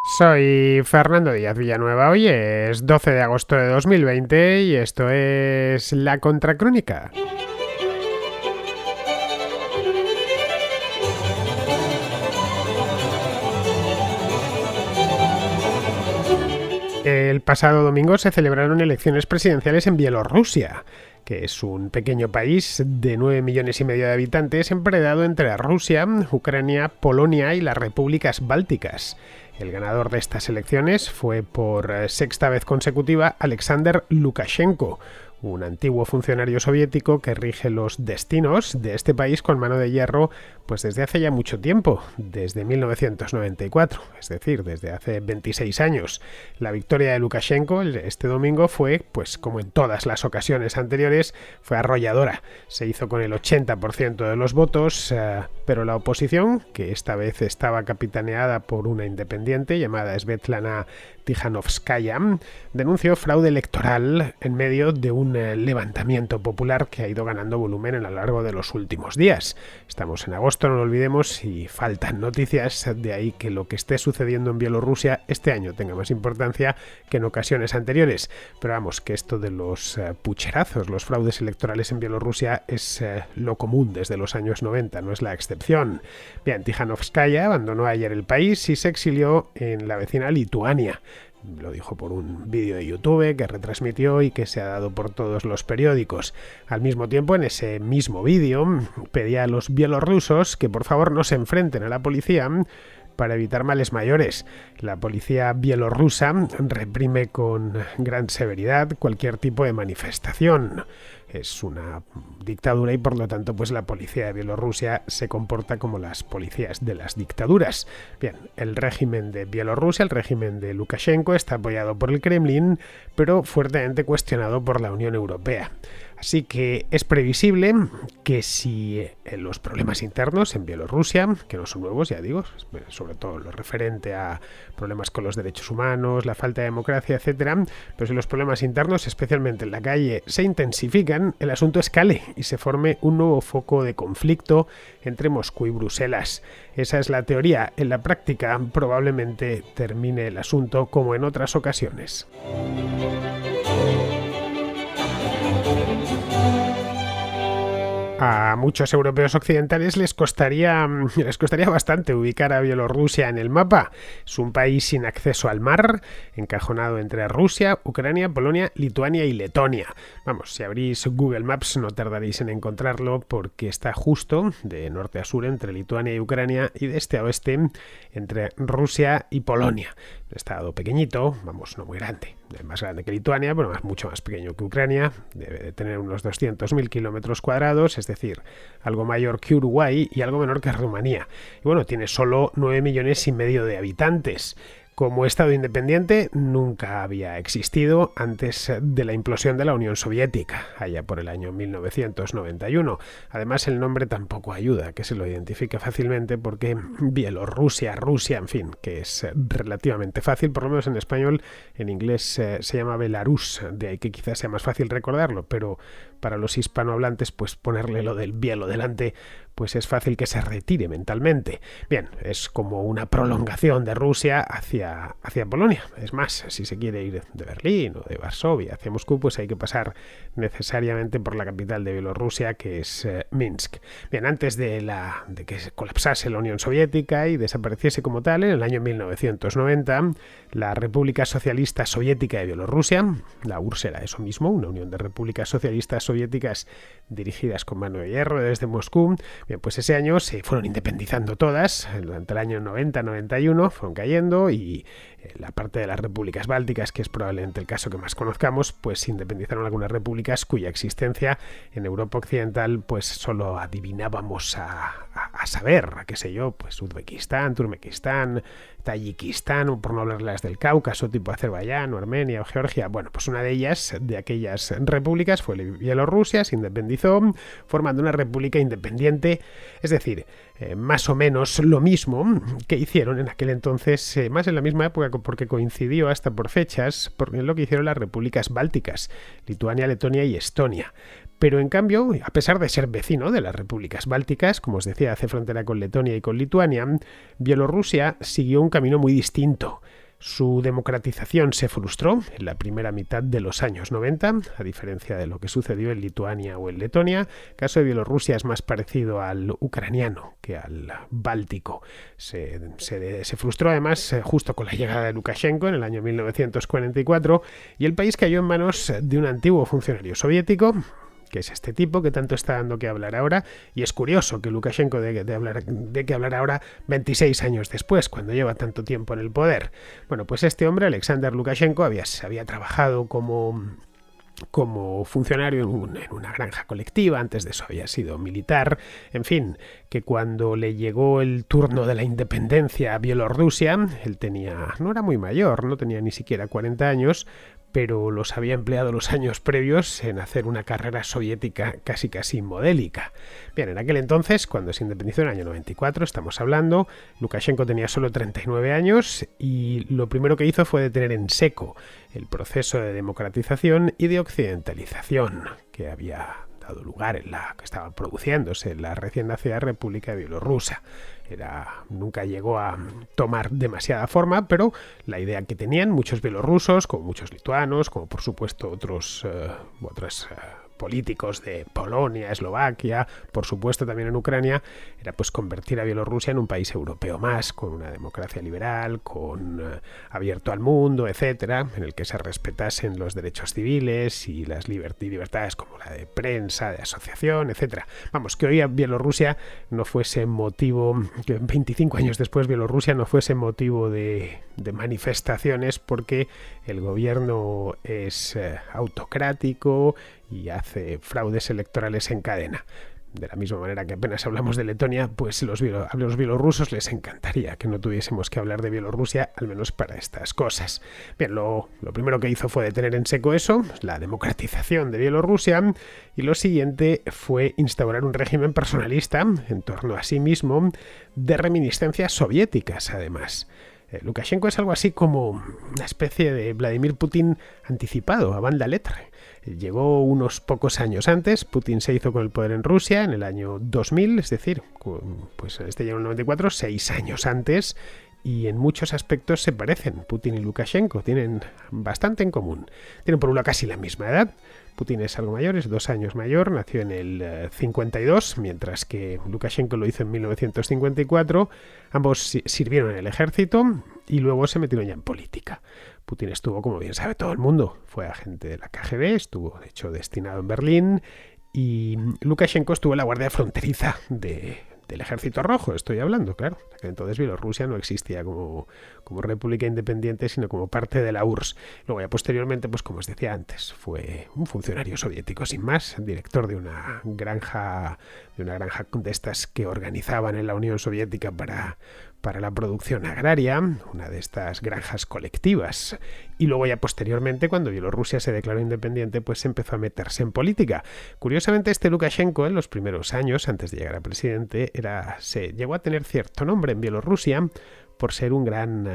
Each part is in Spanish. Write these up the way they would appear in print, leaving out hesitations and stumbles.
Soy Fernando Díaz Villanueva, hoy es 12 de agosto de 2020 y esto es La Contracrónica. El pasado domingo se celebraron elecciones presidenciales en Bielorrusia, que es un pequeño país de 9 millones y medio de habitantes emparedado entre Rusia, Ucrania, Polonia y las repúblicas bálticas. El ganador de estas elecciones fue por sexta vez consecutiva Alexander Lukashenko, un antiguo funcionario soviético que rige los destinos de este país con mano de hierro pues desde hace ya mucho tiempo, desde 1994, es decir, desde hace 26 años. La victoria de Lukashenko este domingo fue, pues como en todas las ocasiones anteriores, fue arrolladora. Se hizo con el 80% de los votos, pero la oposición, que esta vez estaba capitaneada por una independiente llamada Svetlana Tikhanovskaya, denunció fraude electoral en medio de un levantamiento popular que ha ido ganando volumen a lo largo de los últimos días. Estamos en agosto, no lo olvidemos, y faltan noticias, de ahí que lo que esté sucediendo en Bielorrusia este año tenga más importancia que en ocasiones anteriores. Pero vamos, que esto de los pucherazos, los fraudes electorales en Bielorrusia es lo común desde los años 90, no es la excepción. Bien, Tikhanovskaya abandonó ayer el país y se exilió en la vecina Lituania. Lo dijo por un vídeo de YouTube que retransmitió y que se ha dado por todos los periódicos. Al mismo tiempo, en ese mismo vídeo, pedía a los bielorrusos que por favor no se enfrenten a la policía para evitar males mayores. La policía bielorrusa reprime con gran severidad cualquier tipo de manifestación. Es una dictadura y por lo tanto pues la policía de Bielorrusia se comporta como las policías de las dictaduras. Bien, el régimen de Bielorrusia, el régimen de Lukashenko, está apoyado por el Kremlin, pero fuertemente cuestionado por la Unión Europea. Así que es previsible que si los problemas internos en Bielorrusia, que no son nuevos, ya digo, sobre todo lo referente a problemas con los derechos humanos, la falta de democracia, etcétera, pero si los problemas internos, especialmente en la calle, se intensifican, el asunto escale y se forme un nuevo foco de conflicto entre Moscú y Bruselas. Esa es la teoría. En la práctica, probablemente termine el asunto como en otras ocasiones. A muchos europeos occidentales les costaría bastante ubicar a Bielorrusia en el mapa. Es un país sin acceso al mar, encajonado entre Rusia, Ucrania, Polonia, Lituania y Letonia. Vamos, si abrís Google Maps no tardaréis en encontrarlo porque está justo de norte a sur entre Lituania y Ucrania y de este a oeste entre Rusia y Polonia. Un estado pequeñito, vamos, no muy grande. Más grande que Lituania, pero mucho más pequeño que Ucrania. Debe de tener unos 200.000 kilómetros cuadrados, es decir, algo mayor que Uruguay y algo menor que Rumanía. Y bueno, tiene solo 9 millones y medio de habitantes. Como Estado independiente nunca había existido antes de la implosión de la Unión Soviética, allá por el año 1991. Además, el nombre tampoco ayuda, que se lo identifica fácilmente porque Bielorrusia, Rusia, en fin, que es relativamente fácil, por lo menos en español, en inglés se llama Belarus, de ahí que quizás sea más fácil recordarlo, pero para los hispanohablantes, pues ponerle lo del bielo delante, pues es fácil que se retire mentalmente. Bien, es como una prolongación de Rusia hacia Polonia. Es más, si se quiere ir de Berlín o de Varsovia hacia Moscú, pues hay que pasar necesariamente por la capital de Bielorrusia, que es Minsk. Bien, antes de que colapsase la Unión Soviética y desapareciese como tal, en el año 1990, la República Socialista Soviética de Bielorrusia, la URSS era eso mismo, una unión de repúblicas socialistas soviéticas dirigidas con mano de hierro desde Moscú. Bien, pues ese año se fueron independizando todas, durante el año 90-91 fueron cayendo y la parte de las repúblicas bálticas, que es probablemente el caso que más conozcamos, pues se independizaron algunas repúblicas cuya existencia en Europa Occidental pues solo adivinábamos a saber, qué sé yo, pues Uzbekistán, Turkmenistán, Tayikistán, por no hablar las del Cáucaso, tipo Azerbaiyán o Armenia o Georgia. Bueno, pues una de ellas, de aquellas repúblicas, fue Bielorrusia, se independizó, formando una república independiente, es decir, más o menos lo mismo que hicieron en aquel entonces, más en la misma época, porque coincidió hasta por fechas, porque es lo que hicieron las repúblicas bálticas, Lituania, Letonia y Estonia. Pero en cambio, a pesar de ser vecino de las repúblicas bálticas, como os decía, hace frontera con Letonia y con Lituania, Bielorrusia siguió un camino muy distinto. Su democratización se frustró en la primera mitad de los años 90, a diferencia de lo que sucedió en Lituania o en Letonia. El caso de Bielorrusia es más parecido al ucraniano que al báltico. Se frustró además justo con la llegada de Lukashenko en el año 1944 y el país cayó en manos de un antiguo funcionario soviético, que es este tipo que tanto está dando que hablar ahora, y es curioso que Lukashenko de que hablar ahora 26 años después, cuando lleva tanto tiempo en el poder. Bueno, pues este hombre, Alexander Lukashenko, había trabajado como funcionario en una granja colectiva, antes de eso había sido militar, en fin, que cuando le llegó el turno de la independencia a Bielorrusia, él no era muy mayor, no tenía ni siquiera 40 años, pero los había empleado los años previos en hacer una carrera soviética casi modélica. Bien, en aquel entonces, cuando se independizó en el año 94, estamos hablando, Lukashenko tenía solo 39 años y lo primero que hizo fue detener en seco el proceso de democratización y de occidentalización que había dado lugar que estaba produciéndose en la recién nacida República Bielorrusa. Nunca llegó a tomar demasiada forma, pero la idea que tenían muchos bielorrusos, como muchos lituanos, como por supuesto otros políticos de Polonia, Eslovaquia, por supuesto también en Ucrania, era pues convertir a Bielorrusia en un país europeo más, con una democracia liberal, abierto al mundo, etcétera, en el que se respetasen los derechos civiles y las libertades como la de prensa, de asociación, etcétera. Vamos, que hoy a Bielorrusia no fuese motivo, que 25 años después Bielorrusia no fuese motivo de manifestaciones porque el gobierno es autocrático y hace fraudes electorales en cadena. De la misma manera que apenas hablamos de Letonia, pues a los bielorrusos les encantaría que no tuviésemos que hablar de Bielorrusia, al menos para estas cosas. Bien, lo primero que hizo fue detener en seco eso, la democratización de Bielorrusia, y lo siguiente fue instaurar un régimen personalista en torno a sí mismo, de reminiscencias soviéticas, además. Lukashenko es algo así como una especie de Vladimir Putin anticipado, a banda letra. Llegó unos pocos años antes, Putin se hizo con el poder en Rusia en el año 2000, es decir, pues este llegó en el 94, 6 años antes, y en muchos aspectos se parecen. Putin y Lukashenko tienen bastante en común. Tienen por un lado casi la misma edad. Putin es algo mayor, es 2 años mayor, nació en el 52, mientras que Lukashenko lo hizo en 1954. Ambos sirvieron en el ejército y luego se metieron ya en política. Putin estuvo, como bien sabe todo el mundo, fue agente de la KGB, estuvo de hecho destinado en Berlín, y Lukashenko estuvo en la Guardia Fronteriza del Ejército Rojo, estoy hablando, claro. Entonces Bielorrusia no existía como república independiente, sino como parte de la URSS. Luego ya posteriormente, pues como os decía antes, fue un funcionario soviético sin más, director de una granja de estas que organizaban en la Unión Soviética para la producción agraria, una de estas granjas colectivas. Y luego ya posteriormente, cuando Bielorrusia se declaró independiente, pues empezó a meterse en política. Curiosamente, este Lukashenko, en los primeros años, antes de llegar a presidente, se llegó a tener cierto nombre en Bielorrusia por ser un gran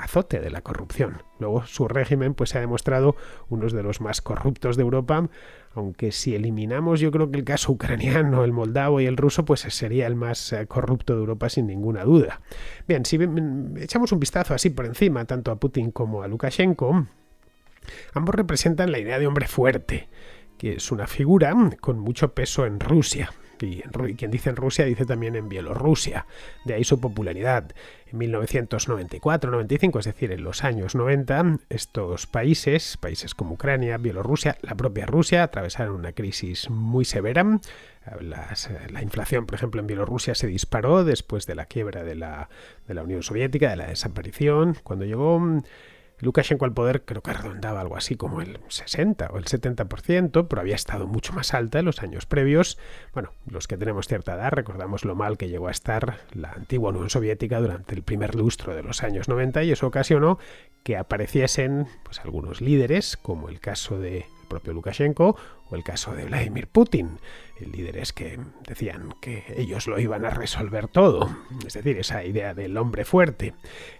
azote de la corrupción. Luego su régimen pues se ha demostrado uno de los más corruptos de Europa, aunque si eliminamos yo creo que el caso ucraniano, el moldavo y el ruso, pues sería el más corrupto de Europa sin ninguna duda. Bien, si echamos un vistazo así por encima tanto a Putin como a Lukashenko, ambos representan la idea de hombre fuerte, que es una figura con mucho peso en Rusia. Y quien dice en Rusia dice también en Bielorrusia, de ahí su popularidad. En 1994-95, es decir, en los años 90, estos países como Ucrania, Bielorrusia, la propia Rusia, atravesaron una crisis muy severa. La inflación, por ejemplo, en Bielorrusia se disparó después de la quiebra de la Unión Soviética, de la desaparición. Cuando llegó Lukashenko al poder, creo que rondaba algo así como el 60 o el 70%, pero había estado mucho más alta en los años previos. Bueno, los que tenemos cierta edad recordamos lo mal que llegó a estar la antigua Unión Soviética durante el primer lustro de los años 90, y eso ocasionó que apareciesen pues algunos líderes, como el caso de propio Lukashenko o el caso de Vladimir Putin, líderes que decían que ellos lo iban a resolver todo, es decir, esa idea del hombre fuerte.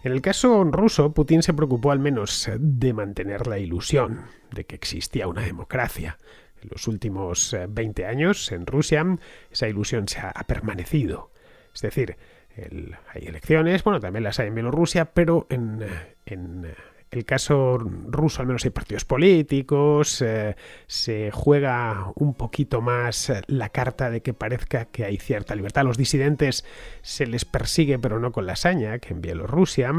En el caso ruso, Putin se preocupó al menos de mantener la ilusión de que existía una democracia. En los últimos 20 años en Rusia esa ilusión se ha permanecido. Es decir, hay elecciones, bueno, también las hay en Bielorrusia, pero en el caso ruso al menos hay partidos políticos, se juega un poquito más la carta de que parezca que hay cierta libertad. A los disidentes se les persigue, pero no con la saña, que en Bielorrusia.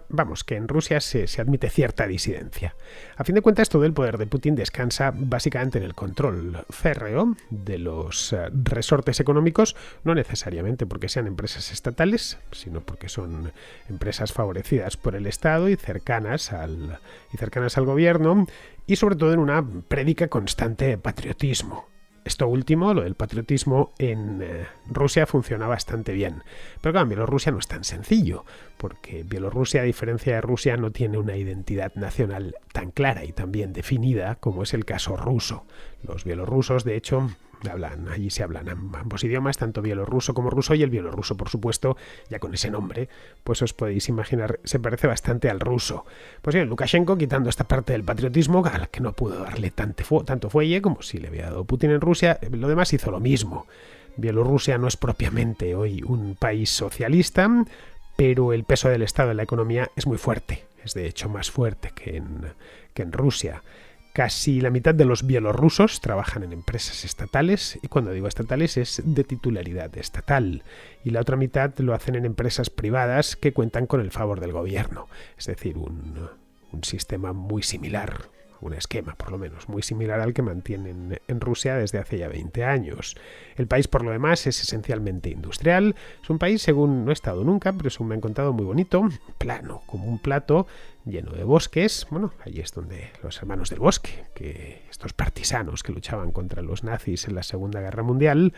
Vamos, que en Rusia se admite cierta disidencia. A fin de cuentas, todo el poder de Putin descansa básicamente en el control férreo de los resortes económicos, no necesariamente porque sean empresas estatales, sino porque son empresas favorecidas por el Estado y cercanas al gobierno, y sobre todo en una prédica constante de patriotismo. Esto último, lo del patriotismo, en Rusia funciona bastante bien. Pero claro, en Bielorrusia no es tan sencillo, porque Bielorrusia, a diferencia de Rusia, no tiene una identidad nacional tan clara y tan bien definida como es el caso ruso. Los bielorrusos, de hecho, allí se hablan ambos idiomas, tanto bielorruso como ruso, y el bielorruso, por supuesto, ya con ese nombre, pues os podéis imaginar, se parece bastante al ruso. Pues bien, Lukashenko, quitando esta parte del patriotismo, a la que no pudo darle tanto fuelle como si le había dado Putin en Rusia, lo demás hizo lo mismo. Bielorrusia no es propiamente hoy un país socialista, pero el peso del Estado en la economía es muy fuerte, es de hecho más fuerte que en Rusia. Casi la mitad de los bielorrusos trabajan en empresas estatales, y cuando digo estatales es de titularidad estatal, y la otra mitad lo hacen en empresas privadas que cuentan con el favor del gobierno, es decir, un sistema muy similar, un esquema por lo menos muy similar al que mantienen en Rusia desde hace ya 20 años. El país por lo demás es esencialmente industrial, es un país, según no he estado nunca, pero según me han contado, muy bonito, plano, como un plato, lleno de bosques. Bueno, allí es donde los hermanos del bosque, que estos partisanos que luchaban contra los nazis en la Segunda Guerra Mundial,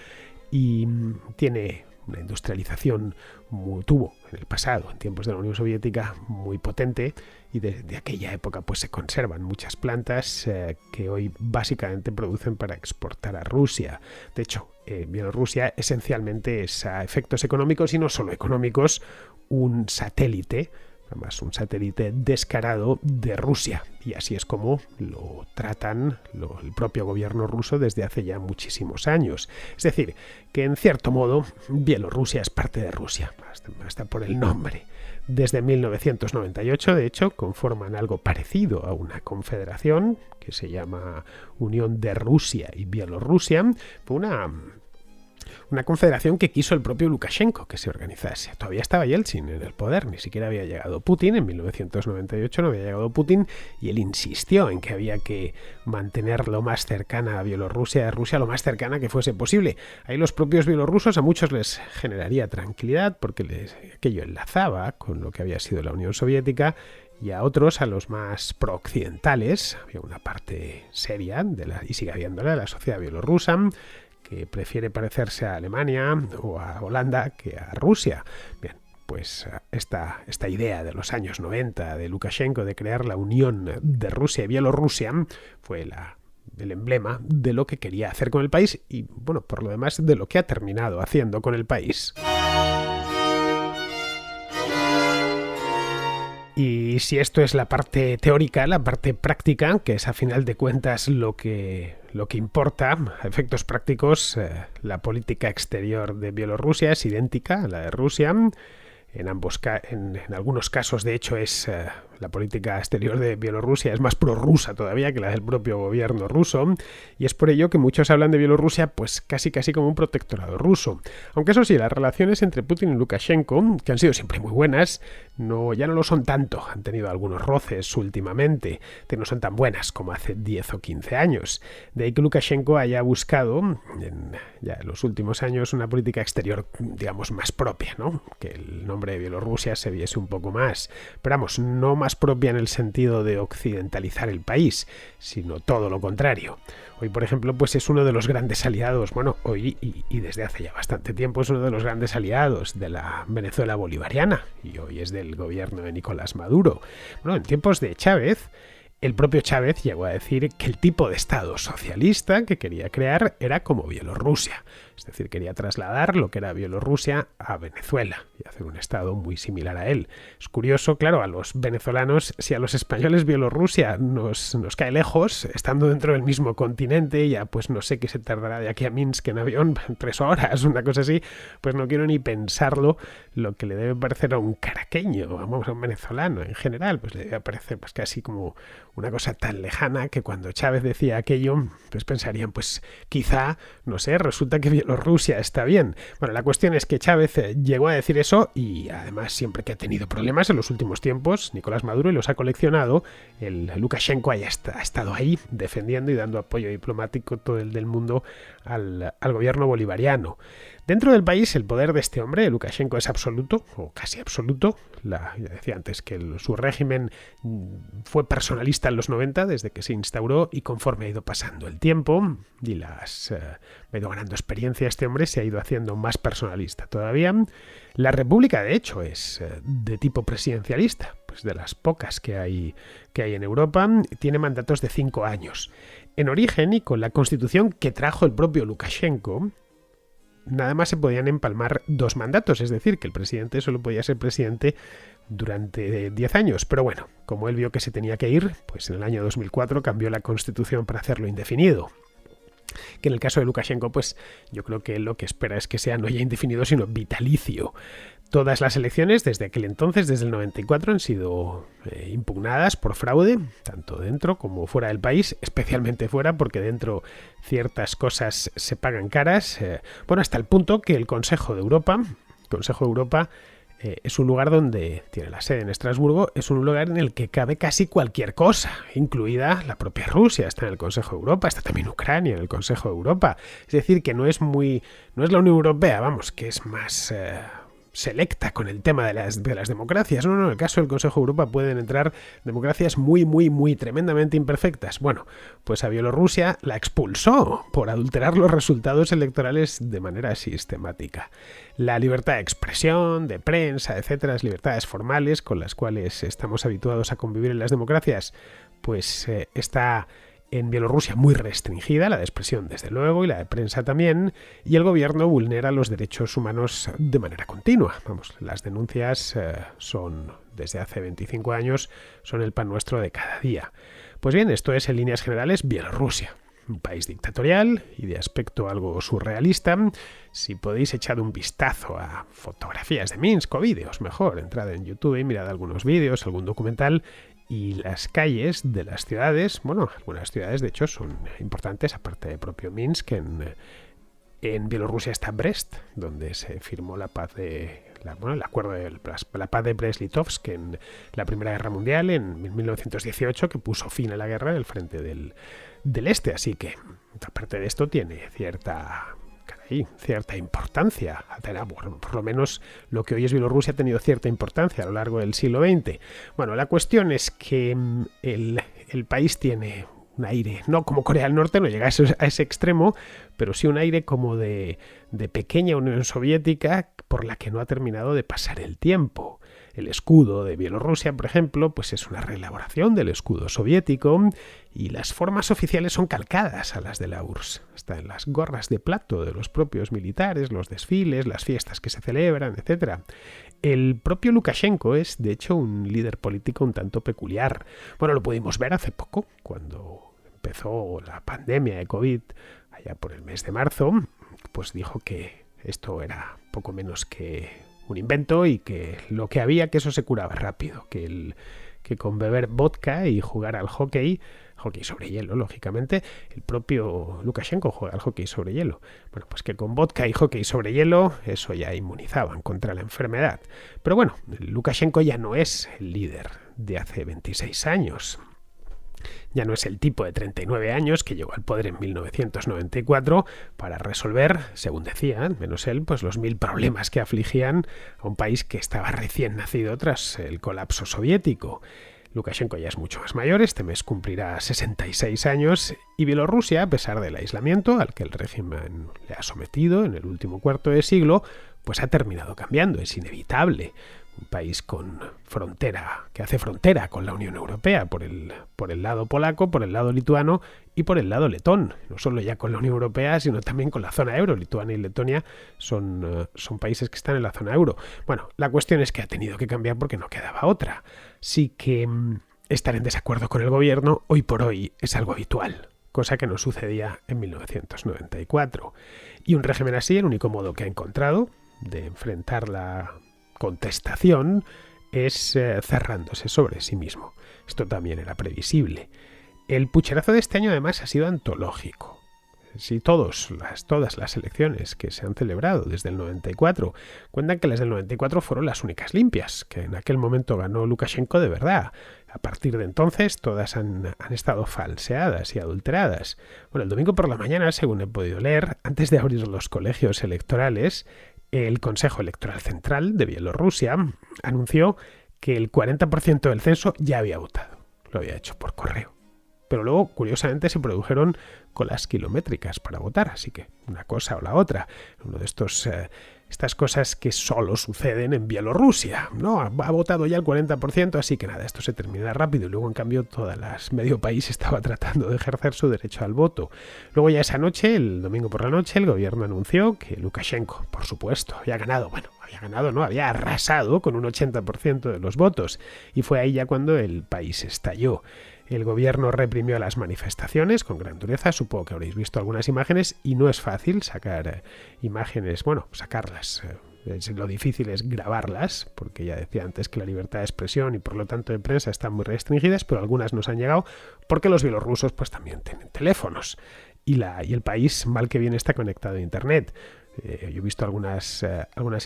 y tiene una industrialización tuvo en el pasado, en tiempos de la Unión Soviética, muy potente, y desde aquella época pues se conservan muchas plantas que hoy básicamente producen para exportar a Rusia. De hecho, Bielorrusia esencialmente es a efectos económicos, y no solo económicos, un satélite, además un satélite descarado de Rusia, y así es como lo tratan el propio gobierno ruso desde hace ya muchísimos años. Es decir, que en cierto modo Bielorrusia es parte de Rusia, hasta por el nombre. Desde 1998, de hecho, conforman algo parecido a una confederación que se llama Unión de Rusia y Bielorrusia. Fue una confederación que quiso el propio Lukashenko que se organizase. Todavía estaba Yeltsin en el poder, ni siquiera había llegado Putin. En 1998 no había llegado Putin, y él insistió en que había que mantener lo más cercana a Bielorrusia, a Rusia, lo más cercana que fuese posible. Ahí los propios bielorrusos, a muchos les generaría tranquilidad porque aquello enlazaba con lo que había sido la Unión Soviética, y a otros, a los más prooccidentales, había una parte seria y sigue habiéndola de la sociedad bielorrusa, que prefiere parecerse a Alemania o a Holanda que a Rusia. Bien, pues esta idea de los años 90 de Lukashenko de crear la unión de Rusia y Bielorrusia fue el emblema de lo que quería hacer con el país, y bueno, por lo demás de lo que ha terminado haciendo con el país. Y si esto es la parte teórica, la parte práctica, que es a final de cuentas lo que importa, a efectos prácticos, la política exterior de Bielorrusia es idéntica a la de Rusia. En algunos casos, de hecho, la política exterior de Bielorrusia es más prorrusa todavía que la del propio gobierno ruso, y es por ello que muchos hablan de Bielorrusia pues casi como un protectorado ruso. Aunque eso sí, las relaciones entre Putin y Lukashenko, que han sido siempre muy buenas, ya no lo son tanto. Han tenido algunos roces últimamente, que no son tan buenas como hace 10 o 15 años. De ahí que Lukashenko haya buscado en los últimos años una política exterior, digamos, más propia, ¿no? Que el nombre de Bielorrusia se viese un poco más, pero vamos, no más propia en el sentido de occidentalizar el país, sino todo lo contrario. Hoy, por ejemplo, pues es uno de los grandes aliados, bueno, hoy y desde hace ya bastante tiempo es uno de los grandes aliados de la Venezuela bolivariana, y hoy es del gobierno de Nicolás Maduro. Bueno, en tiempos de Chávez, el propio Chávez llegó a decir que el tipo de Estado socialista que quería crear era como Bielorrusia. Es decir, quería trasladar lo que era Bielorrusia a Venezuela y hacer un estado muy similar a él. Es curioso, claro, a los venezolanos, si a los españoles Bielorrusia nos cae lejos, estando dentro del mismo continente, ya pues no sé qué se tardará de aquí a Minsk en avión, 3 horas, una cosa así, pues no quiero ni pensarlo lo que le debe parecer a un caraqueño, vamos, a un venezolano en general, pues le debe parecer pues casi como una cosa tan lejana que cuando Chávez decía aquello, pues pensarían, pues quizá, no sé, resulta que Bielorrusia está bien. Bueno, la cuestión es que Chávez llegó a decir eso y además siempre que ha tenido problemas en los últimos tiempos, Nicolás Maduro y los ha coleccionado, el Lukashenko ha estado ahí defendiendo y dando apoyo diplomático todo el del mundo al gobierno bolivariano. Dentro del país el poder de este hombre, Lukashenko, es absoluto, o casi absoluto. Ya decía antes que su régimen fue personalista en los 90, desde que se instauró, y conforme ha ido pasando el tiempo y ha ido ganando experiencia, este hombre se ha ido haciendo más personalista todavía. La república, de hecho, es de tipo presidencialista, pues de las pocas que hay en Europa, tiene mandatos de 5 años. En origen, y con la constitución que trajo el propio Lukashenko, nada más se podían empalmar 2 mandatos, es decir, que el presidente solo podía ser presidente durante 10 años. Pero bueno, como él vio que se tenía que ir, pues en el año 2004 cambió la constitución para hacerlo indefinido. Que en el caso de Lukashenko, pues yo creo que lo que espera es que sea no ya indefinido, sino vitalicio. Todas las elecciones desde aquel entonces, desde el 94, han sido impugnadas por fraude, tanto dentro como fuera del país, especialmente fuera, porque dentro ciertas cosas se pagan caras. Bueno, hasta el punto que el Consejo de Europa es un lugar donde tiene la sede en Estrasburgo, es un lugar en el que cabe casi cualquier cosa, incluida la propia Rusia, está en el Consejo de Europa, está también Ucrania en el Consejo de Europa. Es decir, que no es la Unión Europea, vamos, que es más selecta con el tema de las democracias. No, en el caso del Consejo de Europa pueden entrar democracias muy tremendamente imperfectas. Bueno, pues a Bielorrusia la expulsó por adulterar los resultados electorales de manera sistemática. La libertad de expresión, de prensa, etcétera, las libertades formales con las cuales estamos habituados a convivir en las democracias, pues está en Bielorrusia muy restringida, la de expresión desde luego y la de prensa también, y el gobierno vulnera los derechos humanos de manera continua. Vamos, las denuncias son, desde hace 25 años, son el pan nuestro de cada día. Pues bien, esto es en líneas generales Bielorrusia, un país dictatorial y de aspecto algo surrealista. Si podéis echar un vistazo a fotografías de Minsk o vídeos, mejor, entrad en YouTube y mirad algunos vídeos, algún documental. Y las calles de las ciudades, bueno, algunas ciudades de hecho son importantes, aparte de propio Minsk. En Bielorrusia está Brest, donde se firmó la paz el acuerdo de la paz de Brest-Litovsk en la Primera Guerra Mundial en 1918, que puso fin a la guerra en el frente del este. Así que, aparte de esto, tiene cierta importancia. Por lo menos lo que hoy es Bielorrusia ha tenido cierta importancia a lo largo del siglo XX. Bueno, la cuestión es que el país tiene un aire, no como Corea del Norte, no llega a ese extremo, pero sí un aire como de pequeña Unión Soviética por la que no ha terminado de pasar el tiempo. El escudo de Bielorrusia, por ejemplo, pues es una reelaboración del escudo soviético y las formas oficiales son calcadas a las de la URSS. Hasta en las gorras de plato de los propios militares, los desfiles, las fiestas que se celebran, etc. El propio Lukashenko es, de hecho, un líder político un tanto peculiar. Bueno, lo pudimos ver hace poco, cuando empezó la pandemia de COVID, allá por el mes de marzo, pues dijo que esto era poco menos que un invento y que lo que había, que eso se curaba rápido, que con beber vodka y jugar al hockey sobre hielo, lógicamente, el propio Lukashenko juega al hockey sobre hielo. Bueno, pues que con vodka y hockey sobre hielo, eso ya inmunizaban contra la enfermedad. Pero bueno, Lukashenko ya no es el líder de hace 26 años. Ya no es el tipo de 39 años que llegó al poder en 1994 para resolver, según decía, menos él, pues los 1000 problemas que afligían a un país que estaba recién nacido tras el colapso soviético. Lukashenko ya es mucho más mayor, este mes cumplirá 66 años y Bielorrusia, a pesar del aislamiento al que el régimen le ha sometido en el último cuarto de siglo, pues ha terminado cambiando, es inevitable. un país con frontera, que hace frontera con la Unión Europea, por el lado polaco, por el lado lituano y por el lado letón. No solo ya con la Unión Europea, sino también con la zona euro. Lituania y Letonia son países que están en la zona euro. Bueno, la cuestión es que ha tenido que cambiar porque no quedaba otra. Sí que estar en desacuerdo con el gobierno hoy por hoy es algo habitual, cosa que no sucedía en 1994. Y un régimen así, el único modo que ha encontrado de enfrentar la contestación es cerrándose sobre sí mismo. Esto también era previsible. El pucherazo de este año además ha sido antológico. Si todas las elecciones que se han celebrado desde el 94 cuentan que las del 94 fueron las únicas limpias, que en aquel momento ganó Lukashenko de verdad. A partir de entonces todas han estado falseadas y adulteradas. Bueno, el domingo por la mañana, según he podido leer, antes de abrir los colegios electorales, el Consejo Electoral Central de Bielorrusia anunció que el 40% del censo ya había votado. Lo había hecho por correo. Pero luego, curiosamente, se produjeron colas kilométricas para votar, así que una cosa o la otra. Uno de estas cosas que solo suceden en Bielorrusia, ¿no? Ha votado ya el 40%, así que nada, esto se termina rápido. Y luego, en cambio, medio país estaba tratando de ejercer su derecho al voto. Luego ya esa noche, el domingo por la noche, el gobierno anunció que Lukashenko, por supuesto, había ganado. Bueno, había arrasado con un 80% de los votos. Y fue ahí ya cuando el país estalló. El gobierno reprimió las manifestaciones con gran dureza. Supongo que habréis visto algunas imágenes y no es fácil sacar imágenes, sacarlas. Lo difícil es grabarlas, porque ya decía antes que la libertad de expresión y por lo tanto de prensa están muy restringidas, pero algunas nos han llegado porque los bielorrusos pues también tienen teléfonos y el país mal que bien está conectado a internet. Yo he visto algunas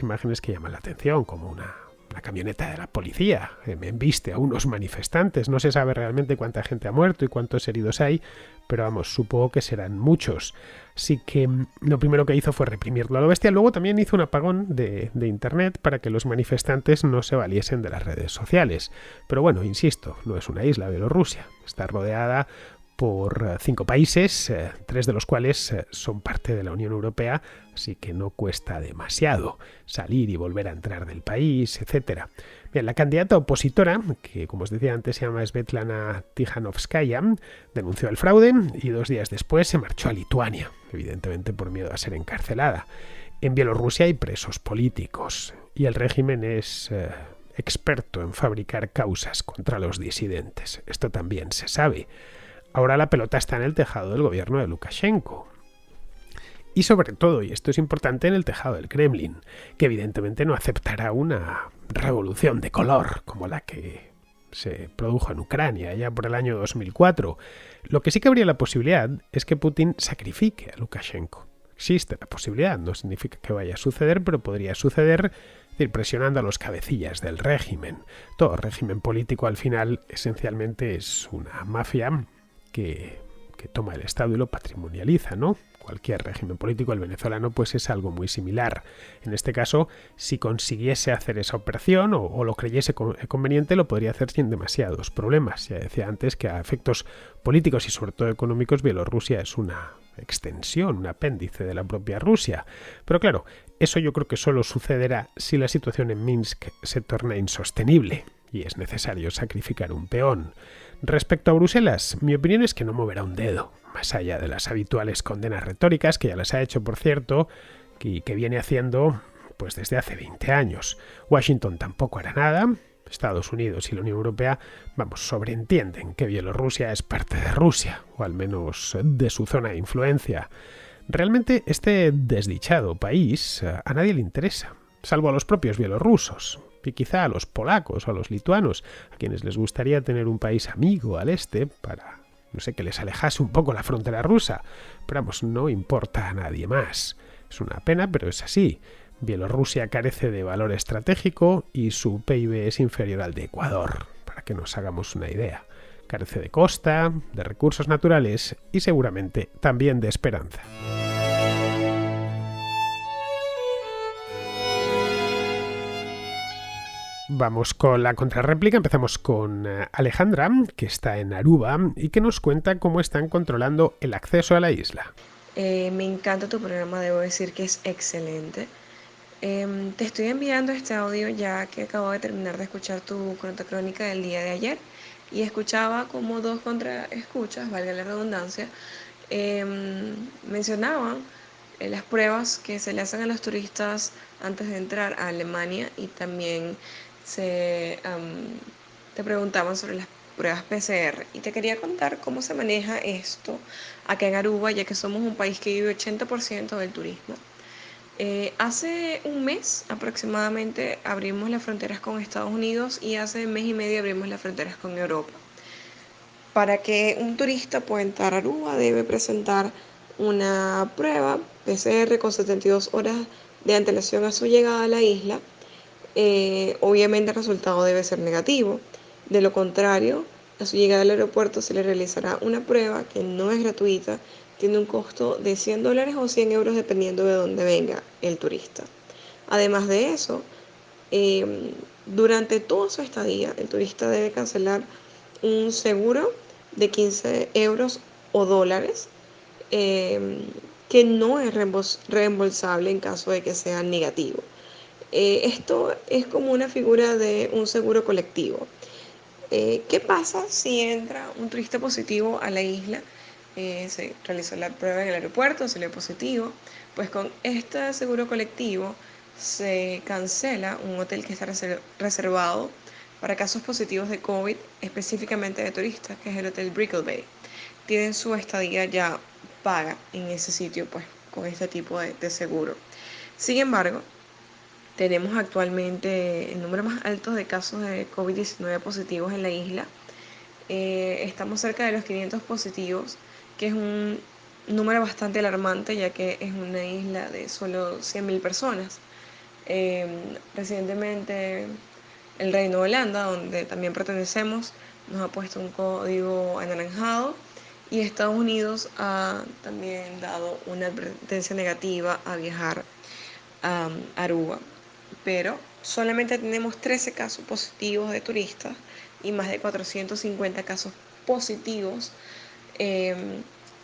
imágenes que llaman la atención, como una camioneta de la policía embiste a unos manifestantes. No se sabe realmente cuánta gente ha muerto y cuántos heridos hay, pero vamos, supongo que serán muchos. Así que lo primero que hizo fue reprimirlo a lo bestia. Luego también hizo un apagón de internet para que los manifestantes no se valiesen de las redes sociales. Pero bueno, insisto, no es una isla, Bielorrusia. Está rodeada por 5 países, 3 de los cuales son parte de la Unión Europea, así que no cuesta demasiado salir y volver a entrar del país, etc. Bien, la candidata opositora, que como os decía antes se llama Svetlana Tikhanovskaya, denunció el fraude y 2 días después se marchó a Lituania, evidentemente por miedo a ser encarcelada. En Bielorrusia hay presos políticos y el régimen es experto en fabricar causas contra los disidentes. Esto también se sabe. Ahora la pelota está en el tejado del gobierno de Lukashenko. Y sobre todo, y esto es importante, en el tejado del Kremlin, que evidentemente no aceptará una revolución de color como la que se produjo en Ucrania ya por el año 2004. Lo que sí que habría la posibilidad es que Putin sacrifique a Lukashenko. Existe la posibilidad, no significa que vaya a suceder, pero podría suceder, es decir, presionando a los cabecillas del régimen. Todo régimen político al final esencialmente es una mafia que toma el Estado y lo patrimonializa, ¿no? Cualquier régimen político, el venezolano, pues es algo muy similar. En este caso, si consiguiese hacer esa operación o lo creyese conveniente, lo podría hacer sin demasiados problemas. Ya decía antes que a efectos políticos y sobre todo económicos, Bielorrusia es una extensión, un apéndice de la propia Rusia. Pero claro, eso yo creo que solo sucederá si la situación en Minsk se torna insostenible y es necesario sacrificar un peón. Respecto a Bruselas, mi opinión es que no moverá un dedo, más allá de las habituales condenas retóricas, que ya las ha hecho, por cierto, y que viene haciendo pues desde hace 20 años. Washington tampoco hará nada. Estados Unidos y la Unión Europea, sobreentienden que Bielorrusia es parte de Rusia, o al menos de su zona de influencia. Realmente este desdichado país a nadie le interesa, salvo a los propios bielorrusos. Y quizá a los polacos o a los lituanos, a quienes les gustaría tener un país amigo al este para, que les alejase un poco la frontera rusa. Pero no importa a nadie más. Es una pena, pero es así. Bielorrusia carece de valor estratégico y su PIB es inferior al de Ecuador, para que nos hagamos una idea. Carece de costa, de recursos naturales y seguramente también de esperanza. Vamos con la contrarréplica. Empezamos con Alejandra, que está en Aruba y que nos cuenta cómo están controlando el acceso a la isla. Me encanta tu programa, debo decir que es excelente. Te estoy enviando este audio ya que acabo de terminar de escuchar tu crónica del día de ayer y escuchaba como dos contraescuchas, valga la redundancia, mencionaban las pruebas que se le hacen a los turistas antes de entrar a Alemania y también te preguntaban sobre las pruebas PCR y te quería contar cómo se maneja esto acá en Aruba, ya que somos un país que vive 80% del turismo. Hace un mes aproximadamente abrimos las fronteras con Estados Unidos y hace mes y medio abrimos las fronteras con Europa. Para que un turista pueda entrar a Aruba debe presentar una prueba PCR con 72 horas de antelación a su llegada a la isla. Obviamente el resultado debe ser negativo. De lo contrario, a su llegada al aeropuerto se le realizará una prueba que no es gratuita, tiene un costo de $100 o 100 euros dependiendo de dónde venga el turista. Además de eso, durante toda su estadía, el turista debe cancelar un seguro de 15 euros o dólares eh, que no es reembolsable en caso de que sea negativo. Esto es como una figura de un seguro colectivo. ¿Qué pasa si entra un turista positivo a la isla? Se realizó la prueba en el aeropuerto, salió positivo. Pues con este seguro colectivo se cancela un hotel que está reservado para casos positivos de COVID, específicamente de turistas, que es el Hotel Brickell Bay. Tienen su estadía ya paga en ese sitio, pues con este tipo de seguro. Sin embargo, tenemos actualmente el número más alto de casos de COVID-19 positivos en la isla. Estamos cerca de los 500 positivos, que es un número bastante alarmante, ya que es una isla de solo 100.000 personas. Recientemente el Reino de Holanda, donde también pertenecemos, nos ha puesto un código anaranjado y Estados Unidos ha también dado una advertencia negativa a viajar a Aruba. Pero solamente tenemos 13 casos positivos de turistas y más de 450 casos positivos eh,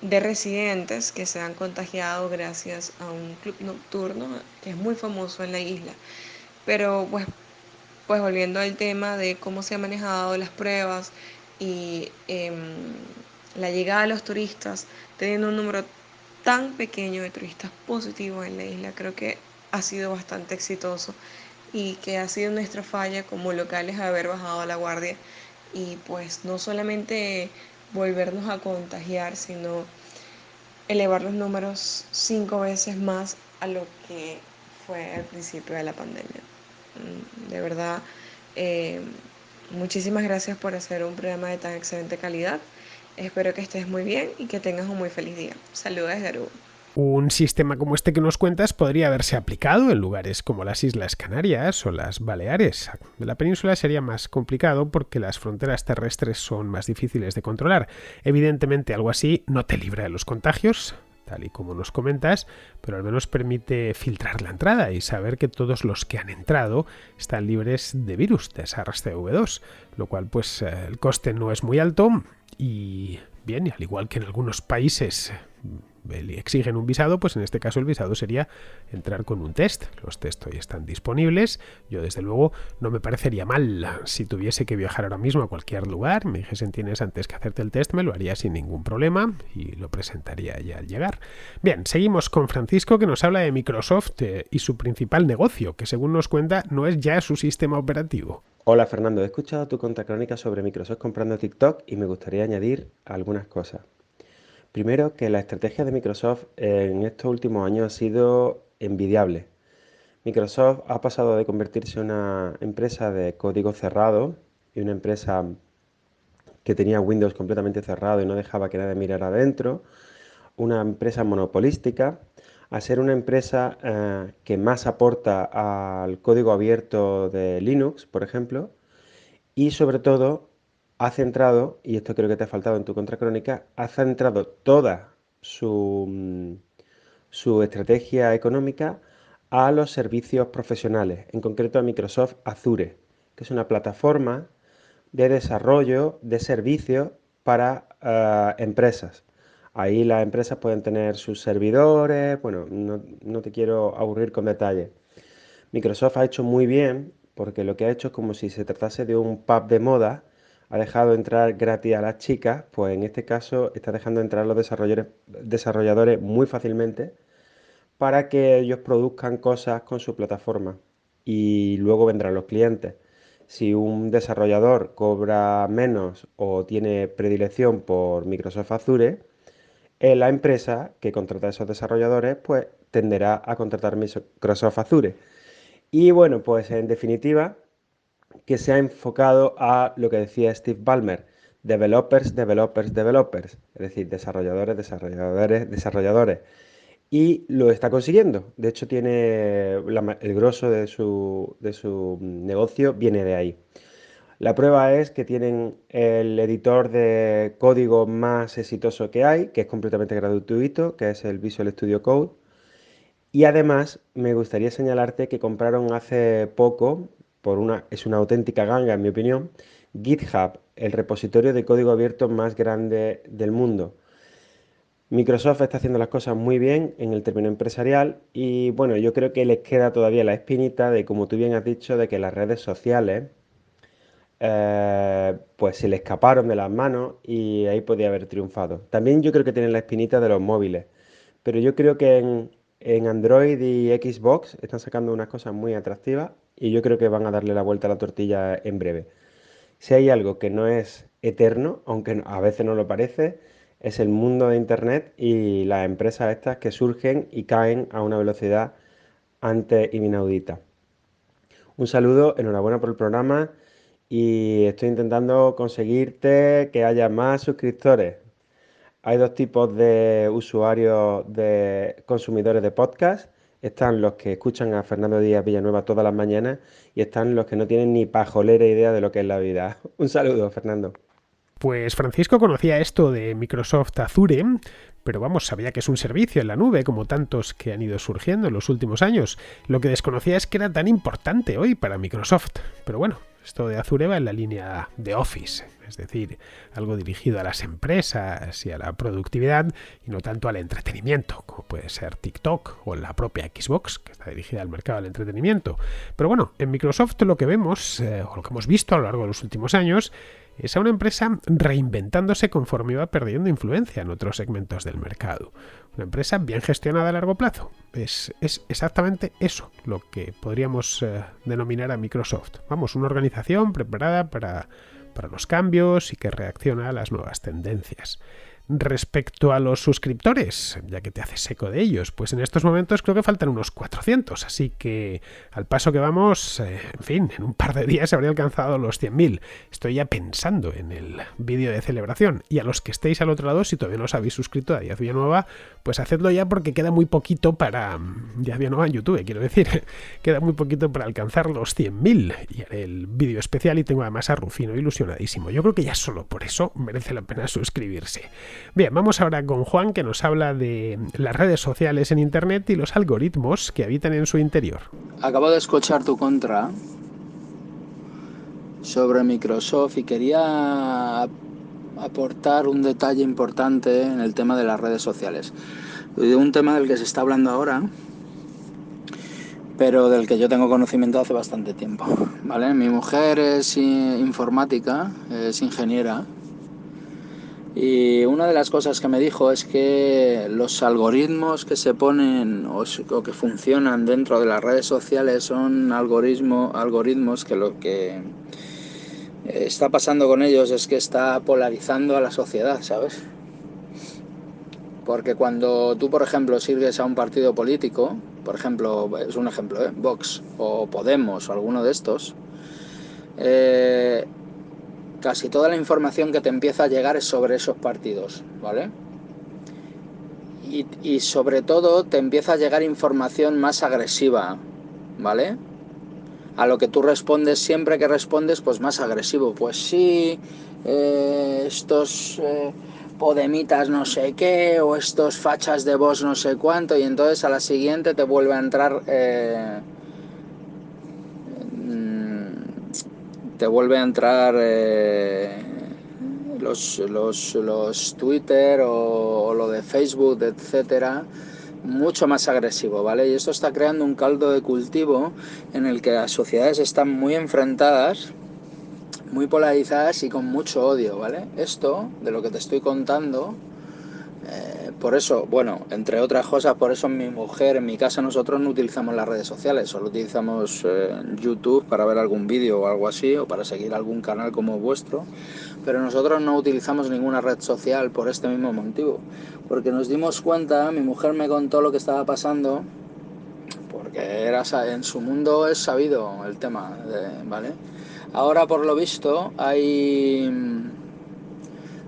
de residentes que se han contagiado gracias a un club nocturno que es muy famoso en la isla. Pero pues volviendo al tema de cómo se han manejado las pruebas y la llegada de los turistas, teniendo un número tan pequeño de turistas positivos en la isla, creo que ha sido bastante exitoso y que ha sido nuestra falla como locales haber bajado la guardia y pues no solamente volvernos a contagiar, sino elevar los números 5 veces más a lo que fue al principio de la pandemia. De verdad, eh, muchísimas gracias por hacer un programa de tan excelente calidad. Espero que estés muy bien y que tengas un muy feliz día. Saludos desde Aruba. Un sistema como este que nos cuentas podría haberse aplicado en lugares como las Islas Canarias o las Baleares. De la península sería más complicado porque las fronteras terrestres son más difíciles de controlar. Evidentemente algo así no te libra de los contagios, tal y como nos comentas, pero al menos permite filtrar la entrada y saber que todos los que han entrado están libres de virus, de SARS-CoV-2, lo cual pues el coste no es muy alto y bien, y al igual que en algunos países exigen un visado, pues en este caso el visado sería entrar con un test. Los test hoy están disponibles. Yo desde luego no me parecería mal si tuviese que viajar ahora mismo a cualquier lugar, me dijesen tienes antes que hacerte el test, me lo haría sin ningún problema y lo presentaría ya al llegar. Bien, seguimos con Francisco que nos habla de Microsoft y su principal negocio, que según nos cuenta no es ya su sistema operativo. Hola Fernando, he escuchado tu contracrónica sobre Microsoft comprando TikTok y me gustaría añadir algunas cosas. Primero, que la estrategia de Microsoft en estos últimos años ha sido envidiable. Microsoft ha pasado de convertirse en una empresa de código cerrado y una empresa que tenía Windows completamente cerrado y no dejaba que nadie mirara adentro, una empresa monopolística, a ser una empresa que más aporta al código abierto de Linux, por ejemplo, y sobre todo ha centrado, y esto creo que te ha faltado en tu contracrónica, ha centrado toda su estrategia económica a los servicios profesionales, en concreto a Microsoft Azure, que es una plataforma de desarrollo de servicios para empresas. Ahí las empresas pueden tener sus servidores, bueno, no te quiero aburrir con detalles. Microsoft ha hecho muy bien porque lo que ha hecho es como si se tratase de un pub de moda, ha dejado entrar gratis a las chicas, pues en este caso está dejando entrar a los desarrolladores muy fácilmente para que ellos produzcan cosas con su plataforma y luego vendrán los clientes. Si un desarrollador cobra menos o tiene predilección por Microsoft Azure, la empresa que contrata a esos desarrolladores pues tenderá a contratar Microsoft Azure. Y bueno, pues en definitiva, que se ha enfocado a lo que decía Steve Ballmer, developers, developers, developers, es decir, desarrolladores, desarrolladores, desarrolladores. Y lo está consiguiendo. De hecho, tiene el grosso de su negocio viene de ahí. La prueba es que tienen el editor de código más exitoso que hay, que es completamente gratuito, que es el Visual Studio Code. Y además me gustaría señalarte que compraron hace poco, es una auténtica ganga en mi opinión, GitHub, el repositorio de código abierto más grande del mundo. Microsoft está haciendo las cosas muy bien en el término empresarial y bueno, yo creo que les queda todavía la espinita de, como tú bien has dicho, de que las redes sociales pues se le escaparon de las manos y ahí podía haber triunfado. También yo creo que tienen la espinita de los móviles, pero yo creo que en Android y Xbox están sacando unas cosas muy atractivas y yo creo que van a darle la vuelta a la tortilla en breve. Si hay algo que no es eterno, aunque a veces no lo parece, es el mundo de Internet y las empresas estas que surgen y caen a una velocidad antes inaudita. Un saludo, enhorabuena por el programa y estoy intentando conseguirte que haya más suscriptores. Hay dos tipos de usuarios, de consumidores de podcast. Están los que escuchan a Fernando Díaz Villanueva todas las mañanas y están los que no tienen ni pajolera idea de lo que es la vida. Un saludo, Fernando. Pues Francisco conocía esto de Microsoft Azure, pero vamos, sabía que es un servicio en la nube, como tantos que han ido surgiendo en los últimos años. Lo que desconocía es que era tan importante hoy para Microsoft. Pero bueno, esto de Azure va en la línea de Office, es decir, algo dirigido a las empresas y a la productividad y no tanto al entretenimiento, como puede ser TikTok o la propia Xbox, que está dirigida al mercado del entretenimiento. Pero bueno, en Microsoft lo que vemos, o lo que hemos visto a lo largo de los últimos años, es a una empresa reinventándose conforme iba perdiendo influencia en otros segmentos del mercado. Una empresa bien gestionada a largo plazo. Es exactamente eso lo que podríamos denominar a Microsoft. Vamos, una organización preparada para los cambios y que reacciona a las nuevas tendencias. Respecto a los suscriptores, ya que te haces eco de ellos, pues en estos momentos creo que faltan unos 400, así que al paso que vamos, en fin, en un par de días se habría alcanzado los 100.000. Estoy ya pensando en el vídeo de celebración y a los que estéis al otro lado, si todavía no os habéis suscrito a Díaz Villanueva, pues hacedlo ya porque queda muy poquito para Díaz Villanueva en YouTube, quiero decir, queda muy poquito para alcanzar los 100.000 y haré el vídeo especial y tengo además a Rufino ilusionadísimo. Yo creo que ya solo por eso merece la pena suscribirse. Bien, vamos ahora con Juan, que nos habla de las redes sociales en Internet y los algoritmos que habitan en su interior. Acabo de escuchar tu contra sobre Microsoft y quería aportar un detalle importante en el tema de las redes sociales. Un tema del que se está hablando ahora, pero del que yo tengo conocimiento hace bastante tiempo, ¿vale? Mi mujer es informática, es ingeniera. Y una de las cosas que me dijo es que los algoritmos que se ponen o que funcionan dentro de las redes sociales son algoritmos que lo que está pasando con ellos es que está polarizando a la sociedad, ¿sabes? Porque cuando tú, por ejemplo, sirves a un partido político, por ejemplo, es un ejemplo, Vox o Podemos o alguno de estos, casi toda la información que te empieza a llegar es sobre esos partidos, ¿vale? Y sobre todo te empieza a llegar información más agresiva, ¿vale? A lo que tú respondes, siempre que respondes, pues más agresivo. Pues sí, estos podemitas no sé qué, o estos fachas de Vox no sé cuánto, y entonces a la siguiente te vuelve a entrar... los Twitter o lo de Facebook, etcétera, mucho más agresivo, ¿vale? Y esto está creando un caldo de cultivo en el que las sociedades están muy enfrentadas, muy polarizadas y con mucho odio, ¿vale? Esto, de lo que te estoy contando, por eso, bueno, entre otras cosas, por eso mi mujer, en mi casa, nosotros no utilizamos las redes sociales, solo utilizamos YouTube para ver algún vídeo o algo así, o para seguir algún canal como vuestro, pero nosotros no utilizamos ninguna red social por este mismo motivo, porque nos dimos cuenta, mi mujer me contó lo que estaba pasando, porque en su mundo es sabido el tema, ¿vale? Ahora, por lo visto, hay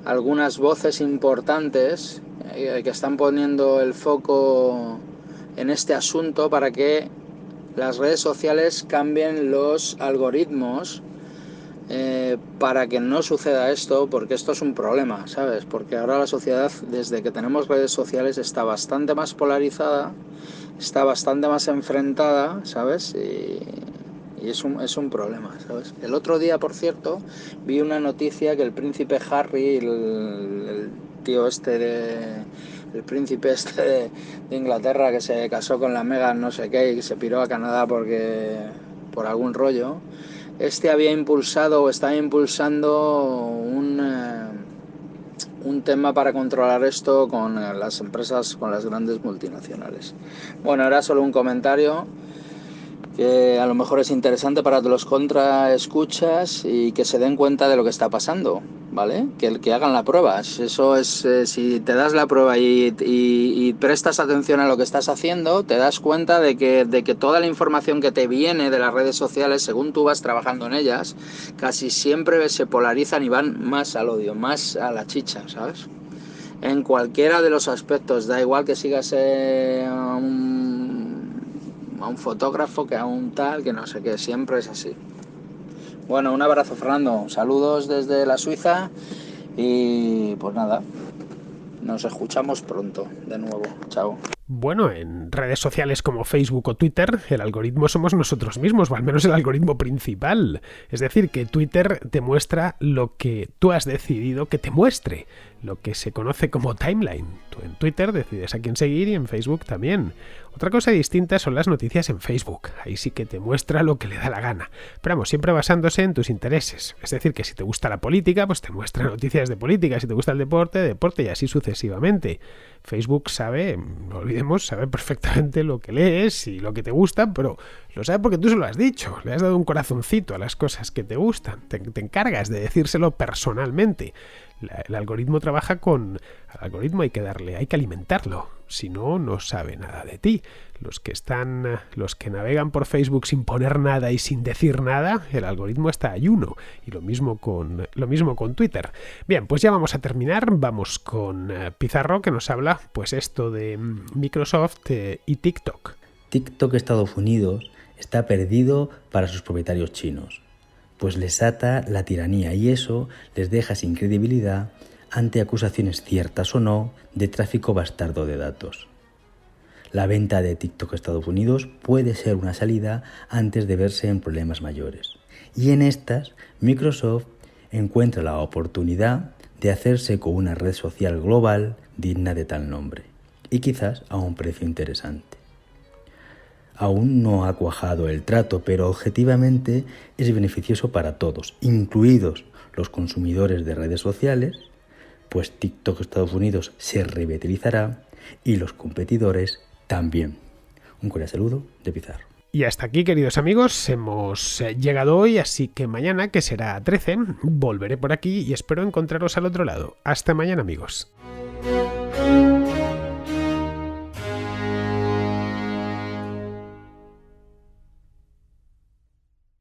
algunas voces importantes que están poniendo el foco en este asunto para que las redes sociales cambien los algoritmos para que no suceda esto, porque esto es un problema, ¿sabes? Porque ahora la sociedad, desde que tenemos redes sociales, está bastante más polarizada, está bastante más enfrentada, ¿sabes? Y es un problema, ¿sabes? El otro día, por cierto, vi una noticia que el príncipe Harry, el tío el príncipe de Inglaterra, que se casó con la Meghan no sé qué y que se piró a Canadá por algún rollo, había impulsado o está impulsando un tema para controlar esto con las empresas, con las grandes multinacionales. Bueno, era solo un comentario que a lo mejor es interesante para los contraescuchas y que se den cuenta de lo que está pasando, ¿vale? Que hagan la prueba. Eso es, si te das la prueba y prestas atención a lo que estás haciendo, te das cuenta de que toda la información que te viene de las redes sociales, según tú vas trabajando en ellas, casi siempre se polarizan y van más al odio, más a la chicha, ¿sabes? En cualquiera de los aspectos, da igual que sigas a un fotógrafo que a un tal, que no sé qué, siempre es así. Bueno, un abrazo, Fernando, saludos desde la Suiza y pues nada, nos escuchamos pronto de nuevo, chao. Bueno, en redes sociales como Facebook o Twitter, el algoritmo somos nosotros mismos, o al menos el algoritmo principal. Es decir, que Twitter te muestra lo que tú has decidido que te muestre, lo que se conoce como timeline. Tú en Twitter decides a quién seguir y en Facebook también. Otra cosa distinta son las noticias en Facebook. Ahí sí que te muestra lo que le da la gana. Pero vamos, siempre basándose en tus intereses. Es decir, que si te gusta la política, pues te muestra noticias de política. Si te gusta el deporte, deporte y así sucesivamente. Facebook sabe, no olvidemos, sabe perfectamente lo que lees y lo que te gusta, pero lo sabe porque tú se lo has dicho. Le has dado un corazoncito a las cosas que te gustan. Te encargas de decírselo personalmente. El algoritmo trabaja con... Al algoritmo hay que alimentarlo. Si no, no sabe nada de ti. Los que navegan por Facebook sin poner nada y sin decir nada, el algoritmo está ayuno. Y lo mismo con Twitter. Bien, pues ya vamos a terminar. Vamos con Pizarro, que nos habla, pues esto de Microsoft y TikTok. TikTok Estados Unidos está perdido para sus propietarios chinos, pues les ata la tiranía y eso les deja sin credibilidad ante acusaciones ciertas o no de tráfico bastardo de datos. La venta de TikTok a Estados Unidos puede ser una salida antes de verse en problemas mayores. Y en estas, Microsoft encuentra la oportunidad de hacerse con una red social global digna de tal nombre, y quizás a un precio interesante. Aún no ha cuajado el trato, pero objetivamente es beneficioso para todos, incluidos los consumidores de redes sociales, pues TikTok Estados Unidos se revitalizará y los competidores también. Un cordial saludo de Pizarro. Y hasta aquí, queridos amigos, hemos llegado hoy, así que mañana, que será 13, volveré por aquí y espero encontraros al otro lado. Hasta mañana, amigos.